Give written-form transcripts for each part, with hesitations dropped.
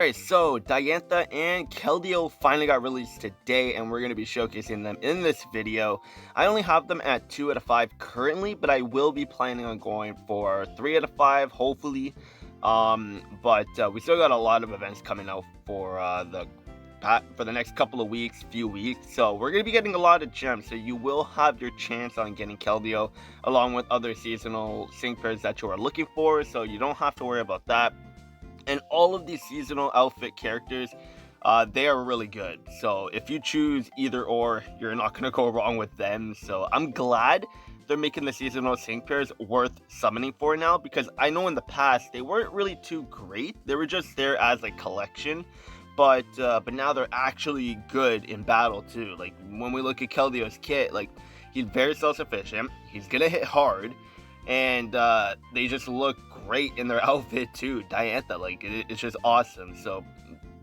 Alright, so Diantha and Keldeo finally got released today, and we're going to be showcasing them in this video. I only have them at 2 out of 5 currently, but I will be planning on going for 3 out of 5, hopefully. But we still got a lot of events coming out for the next couple of weeks, few weeks. So we're going to be getting a lot of gems, so you will have your chance on getting Keldeo along with other seasonal sync pairs that you are looking for, so you don't have to worry about that. And all of these seasonal outfit characters, they are really good. So if you choose either or, you're not going to go wrong with them. So I'm glad they're making the seasonal sync pairs worth summoning for now, because I know in the past they weren't really too great. They were just there as a collection. But now they're actually good in battle too. Like when we look at Keldeo's kit, like he's very self-sufficient. He's going to hit hard. And they just look great in their outfit too. Diantha, like it's just awesome. So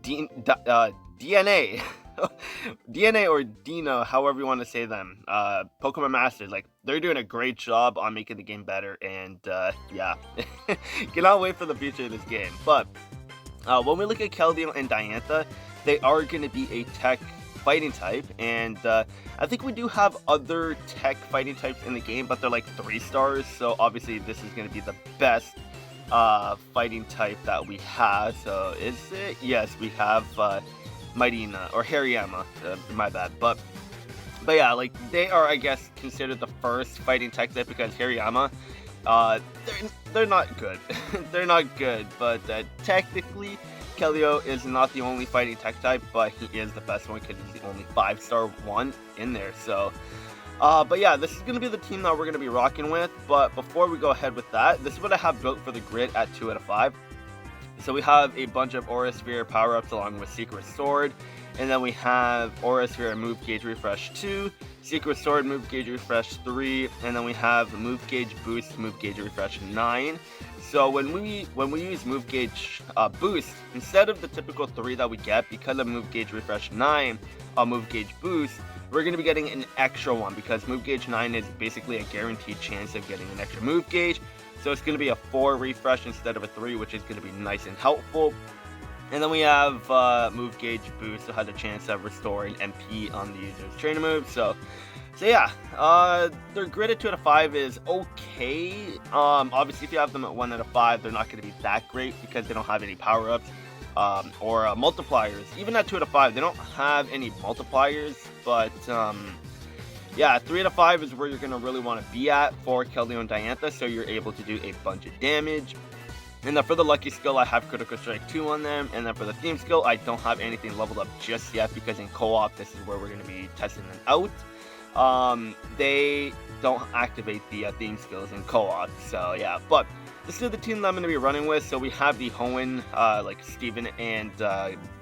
DNA DNA or Dina, however you want to say them, Pokemon Masters, like they're doing a great job on making the game better. And yeah, cannot wait for the future of this game. But when we look at Keldeo and Diantha, they are going to be a tech fighting type, and I think we do have other tech fighting types in the game, but they're like 3 stars, so obviously this is going to be the best fighting type that we have. So is it? Yes, we have Mightyna or Hariyama, my bad, but yeah, like they are, I guess, considered the first fighting tech type, because Hariyama, they're not good. They're not good, but technically Keldeo is not the only fighting tech type, but he is the best one because he's the only 5-star one in there. So, but yeah, this is going to be the team that we're going to be rocking with. But before we go ahead with that, this is what I have built for the grid at 2 out of 5. So we have a bunch of Aura Sphere power-ups along with Secret Sword. And then we have Aura Sphere Move Gauge Refresh 2, Secret Sword Move Gauge Refresh 3, and then we have Move Gauge Boost Move Gauge Refresh 9. So when we use Move Gauge Boost, instead of the typical 3 that we get because of Move Gauge Refresh 9 on Move Gauge Boost, we're going to be getting an extra one, because Move Gauge 9 is basically a guaranteed chance of getting an extra Move Gauge. So it's going to be a 4 refresh instead of a 3, which is going to be nice and helpful. And then we have Move Gauge Boost, so has a chance of restoring MP on the user's trainer move. So yeah, their grid at 2 out of 5 is okay. Obviously, if you have them at 1 out of 5, they're not going to be that great because they don't have any power-ups or multipliers. Even at 2 out of 5, they don't have any multipliers. But yeah, 3 out of 5 is where you're going to really want to be at for Keldeo and Diantha, so you're able to do a bunch of damage. And then for the Lucky skill, I have Critical Strike 2 on them. And then for the Theme skill, I don't have anything leveled up just yet, because in co-op, this is where we're going to be testing them out. They don't activate the theme skills in co-op, so yeah. But this is the team that I'm going to be running with. So we have the Hoenn, like Steven and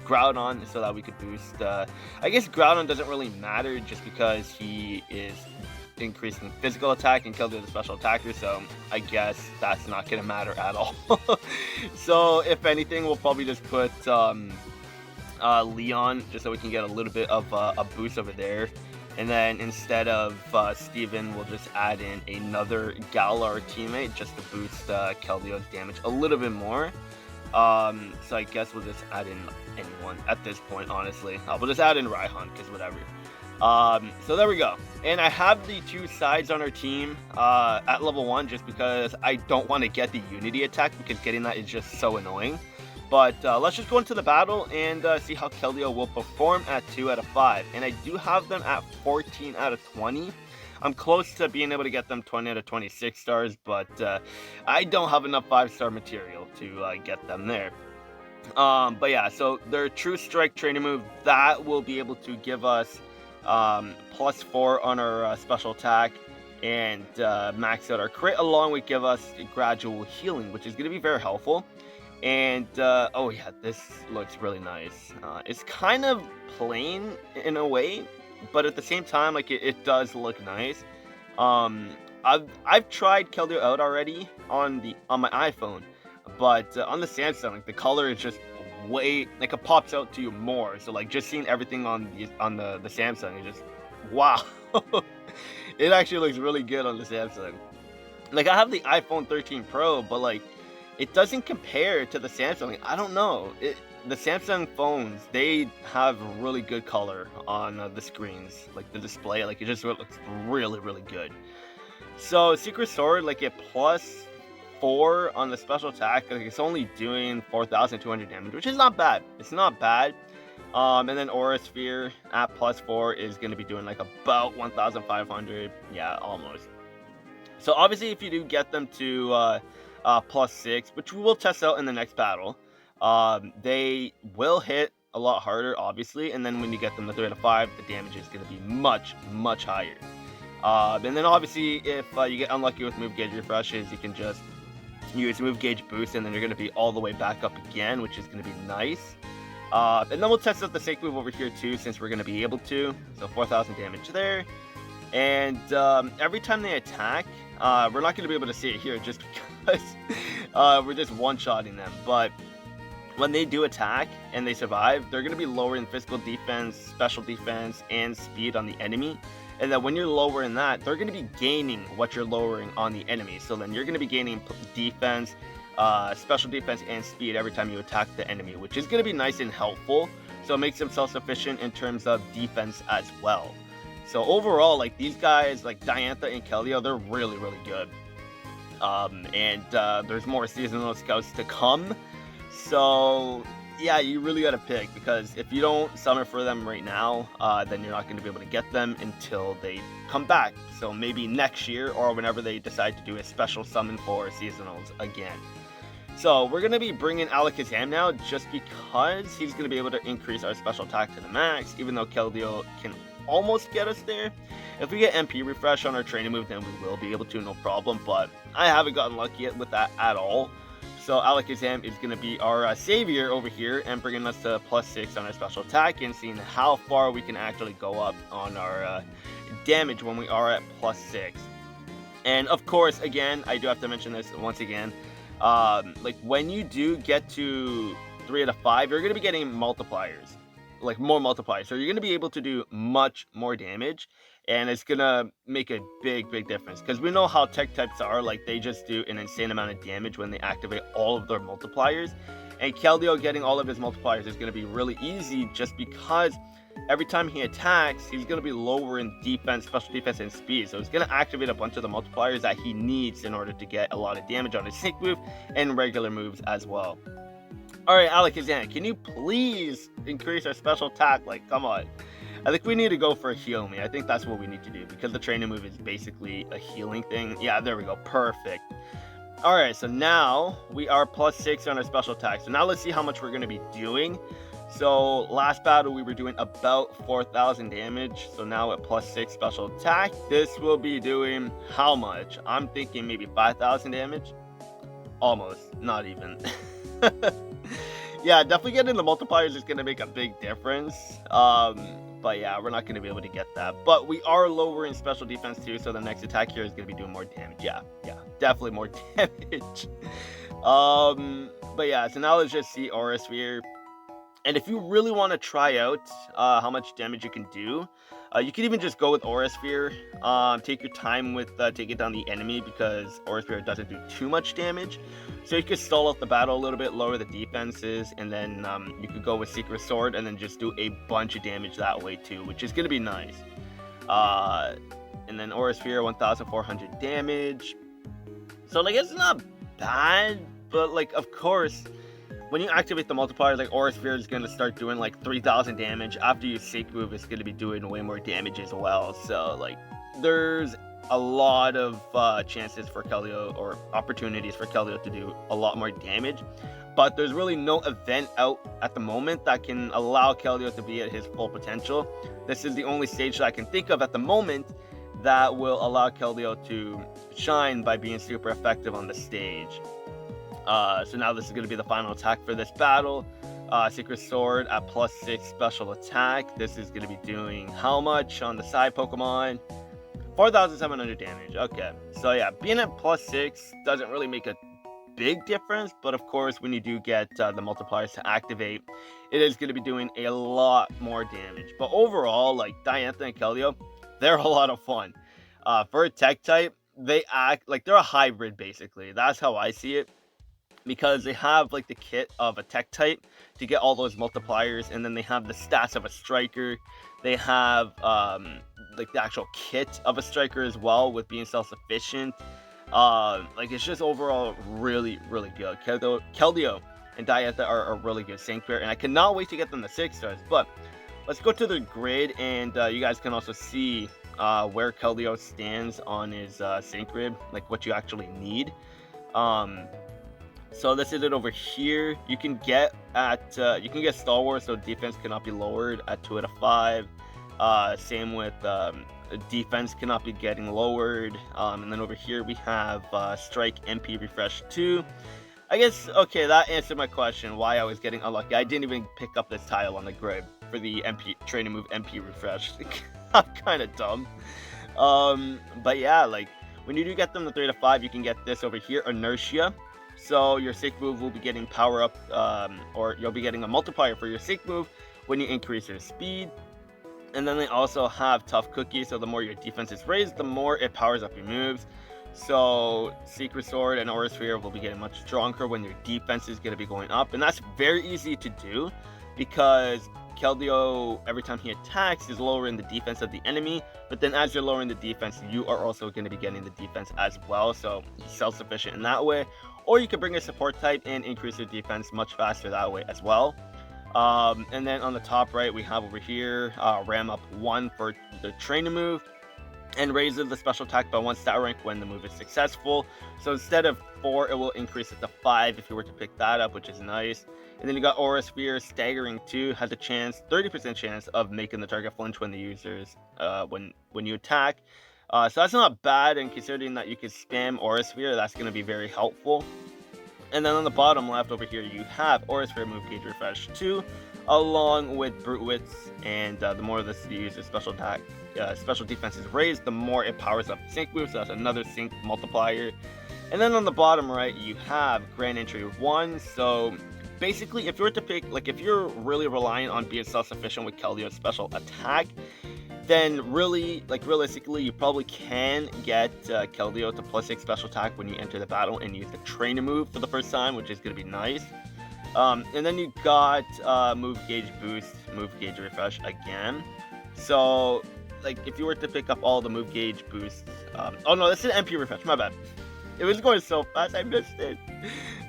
Groudon, so that we could boost. I guess Groudon doesn't really matter just because he is increasing physical attack and Keldeo the special attacker, so I guess that's not gonna matter at all. So if anything, we'll probably just put Leon, just so we can get a little bit of a boost over there. And then instead of Steven, we'll just add in another Galar teammate just to boost Keldeo's damage a little bit more. So I guess we'll just add in anyone at this point, honestly. We'll just add in Raihan, because whatever. So there we go. And I have the 2 sides on our team at level 1, just because I don't want to get the Unity attack, because getting that is just so annoying. But let's just go into the battle and see how Keldeo will perform at 2 out of 5. And I do have them at 14 out of 20. I'm close to being able to get them 20 out of 26 stars, but I don't have enough 5-star material to get them there. But yeah, so their True Strike training move, that will be able to give us +4 on our special attack and max out our crit, along with give us gradual healing, which is going to be very helpful. And oh yeah, this looks really nice. It's kind of plain in a way, but at the same time, like it does look nice. I've tried Keldeo out already on my iPhone, but on the Samsung, like the color is just way, like, it pops out to you more. So like just seeing everything on the Samsung is just wow. It actually looks really good on the Samsung. Like, I have the iPhone 13 Pro, but like it doesn't compare to the Samsung. Like, I don't know. the Samsung phones, they have really good color on the screens, like the display, like it just looks really, really good. So Secret Sword, like at +4 on the special attack, like it's only doing 4,200 damage, which is not bad. It's not bad. And then Aura Sphere at +4 is going to be doing like about 1,500. Yeah, almost. So obviously, if you do get them to +6, which we will test out in the next battle, they will hit a lot harder, obviously. And then when you get them to 3 out of 5, the damage is going to be much, much higher. And then obviously, if you get unlucky with move gauge refreshes, you can just use move gauge boost, and then you're going to be all the way back up again, which is going to be nice. And then we'll test out the Sync move over here too, since we're going to be able to. So 4,000 damage there. And every time they attack, we're not going to be able to see it here just because we're just one-shotting them. But when they do attack and they survive, they're going to be lowering physical defense, special defense, and speed on the enemy. And then when you're lowering that, they're going to be gaining what you're lowering on the enemy. So then you're going to be gaining defense, special defense, and speed every time you attack the enemy, which is going to be nice and helpful. So it makes them self-sufficient in terms of defense as well. So overall, like these guys, like Diantha and Keldeo, they're really, really good. And there's more seasonal scouts to come. So yeah, you really got to pick, because if you don't summon for them right now, then you're not going to be able to get them until they come back. So maybe next year, or whenever they decide to do a special summon for seasonals again. So we're going to be bringing Alakazam now, just because he's going to be able to increase our special attack to the max, even though Keldeo can almost get us there. If we get MP refresh on our training move, then we will be able to, no problem, but I haven't gotten lucky yet with that at all. So Alakazam is going to be our savior over here, and bringing us to +6 on our special attack, and seeing how far we can actually go up on our damage when we are at +6. And of course, again, I do have to mention this once again, like when you do get to 3 out of 5, you're going to be getting multipliers, like more multipliers. So you're going to be able to do much more damage, and it's going to make a big, big difference, because we know how tech types are. Like they just do an insane amount of damage when they activate all of their multipliers. And Keldeo getting all of his multipliers is going to be really easy, just because every time he attacks, he's going to be lowering defense, special defense, and speed. So it's going to activate a bunch of the multipliers that he needs in order to get a lot of damage on his sync move and regular moves as well. Alright, Alakazam, can you please increase our special attack? Like, come on. I think we need to go for a heal me. I think that's what we need to do, because the training move is basically a healing thing. Yeah, there we go. Perfect. Alright, so now we are +6 on our special attack. So now let's see how much we're going to be doing. So last battle we were doing about 4,000 damage. So now at +6 special attack, this will be doing how much? I'm thinking maybe 5,000 damage. Almost. Not even. Yeah, definitely getting the multipliers is going to make a big difference. But yeah, we're not going to be able to get that. But we are lowering special defense too, so the next attack here is going to be doing more damage. Yeah, definitely more damage. But yeah, so now let's just see Aura Sphere. And if you really want to try out how much damage you can do, you can even just go with Aura Sphere. Take your time with taking down the enemy, because Aura Sphere doesn't do too much damage. So you could stall out the battle a little bit, lower the defenses, and then you could go with Secret Sword and then just do a bunch of damage that way too, which is going to be nice. And then Aura Sphere, 1,400 damage. So like, it's not bad, but like, of course, when you activate the multiplier, like Aura Sphere is going to start doing like 3,000 damage. After you sync move, it's going to be doing way more damage as well. So like, there's a lot of chances for Keldeo, or opportunities for Keldeo to do a lot more damage. But there's really no event out at the moment that can allow Keldeo to be at his full potential. This is the only stage that I can think of at the moment that will allow Keldeo to shine by being super effective on the stage. So now this is going to be the final attack for this battle. Secret Sword at +6 special attack. This is going to be doing how much on the side Pokemon? 4,700 damage. Okay, so yeah, being at +6 doesn't really make a big difference, but of course when you do get the multipliers to activate, it is going to be doing a lot more damage. But overall, like Diantha and Keldeo, they're a lot of fun. For a tech type, they act like they're a hybrid basically. That's how I see it. because they have like the kit of a tech type to get all those multipliers, and then they have the stats of a striker. They have like the actual kit of a striker as well, with being self-sufficient. Like it's just overall really good. Keldeo and Diantha are a really good sync pair, and I cannot wait to get them to 6 stars. But let's go to the grid, and you guys can also see where Keldeo stands on his sync grid, like what you actually need. So this is it over here. You can get Stalwart, so defense cannot be lowered at 2 out of 5. Same with defense cannot be getting lowered. And then over here we have Strike MP Refresh 2. I guess, okay, that answered my question why I was getting unlucky. I didn't even pick up this tile on the grid for the MP training move MP Refresh. I'm kind of dumb. But yeah, like when you do get them to 3 out of 5, you can get this over here, Inertia. So your sync move will be getting power up, or you'll be getting a multiplier for your sync move when you increase your speed. And then they also have Tough Cookie, so the more your defense is raised, the more it powers up your moves. So Secret Sword and Aura Sphere will be getting much stronger when your defense is going to be going up. And that's very easy to do because Keldeo, every time he attacks, is lowering the defense of the enemy. But then as you're lowering the defense, you are also going to be getting the defense as well. So he's self-sufficient in that way. Or you can bring a support type and increase your defense much faster that way as well. And then on the top right, we have over here, ram up 1 for the training move, and raises the special attack by 1 stat rank when the move is successful. So instead of 4, it will increase it to 5 if you were to pick that up, which is nice. And then you got Aura Sphere, staggering 2, has a chance, 30% chance of making the target flinch when the users, when you attack. So that's not bad, and considering that you can spam Aura Sphere, that's going to be very helpful. And then on the bottom left over here, you have Aura Sphere Move Gauge Refresh 2, along with Brute Wits, and the more this you use, special attack, special defense is raised, the more it powers up sync moves, so that's another sync multiplier. And then on the bottom right, you have Grand Entry 1, so basically, if you were to pick, like if you're really relying on being self-sufficient with Keldeo's special attack, then really, like realistically, you probably can get Keldeo to +6 special attack when you enter the battle and use the trainer move for the first time, which is going to be nice. And then you got Move Gauge Boost, Move Gauge Refresh again. So, like, if you were to pick up all the Move Gauge Boosts... oh no, this is an MP Refresh, my bad. It was going so fast, I missed it.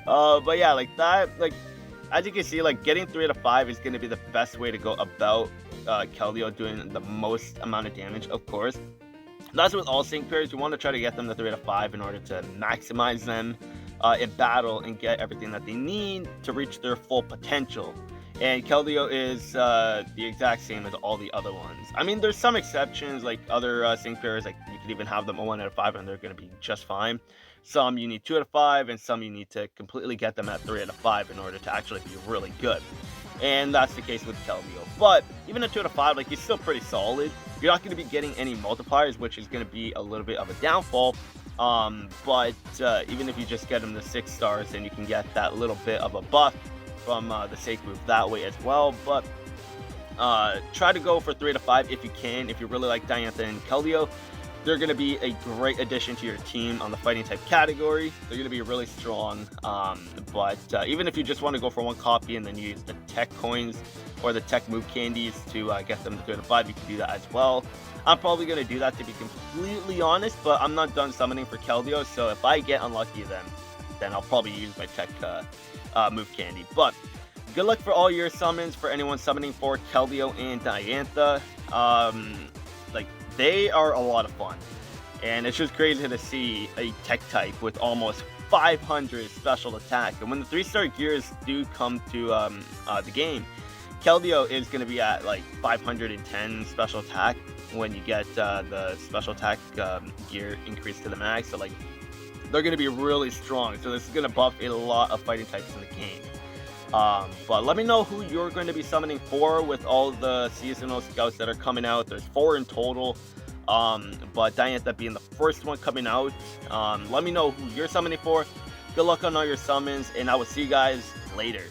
But yeah, like that, like, as you can see, like, getting 3 out of 5 is going to be the best way to go about Keldeo doing the most amount of damage, of course. That's with all sync pairs. You want to try to get them to 3 out of 5 in order to maximize them in battle and get everything that they need to reach their full potential. And Keldeo is the exact same as all the other ones. I mean, there's some exceptions, like other sync pairs, like you could even have them a 1 out of 5 and they're going to be just fine. Some you need 2 out of 5, and some you need to completely get them at 3 out of 5 in order to actually be really good. And that's the case with Keldeo. But even at 2 out of 5, like, he's still pretty solid. You're not going to be getting any multipliers, which is going to be a little bit of a downfall. But even if you just get him to 6 stars, then you can get that little bit of a buff from the sync move that way as well. But try to go for 3 out of 5 if you can. If you really like Diantha and Keldeo, they're going to be a great addition to your team on the fighting type category. They're going to be really strong. But even if you just want to go for 1 copy and then use the tech coins or the tech move candies to get them to 3 out of 5, you can do that as well. I'm probably going to do that, to be completely honest, but I'm not done summoning for Keldeo, so if I get unlucky, then I'll probably use my tech move candy. But good luck for all your summons, for anyone summoning for Keldeo and Diantha. Like, they are a lot of fun, and it's just crazy to see a tech type with almost 500 special attack. And when the 3-star gears do come to the game, Keldeo is going to be at like 510 special attack when you get the special attack gear increased to the max. So like, they're going to be really strong. So this is going to buff a lot of fighting types in the game. But let me know who you're going to be summoning for with all the seasonal scouts that are coming out. There's 4 in total, but Diantha being the first one coming out. Let me know who you're summoning for. Good luck on all your summons, and I will see you guys later.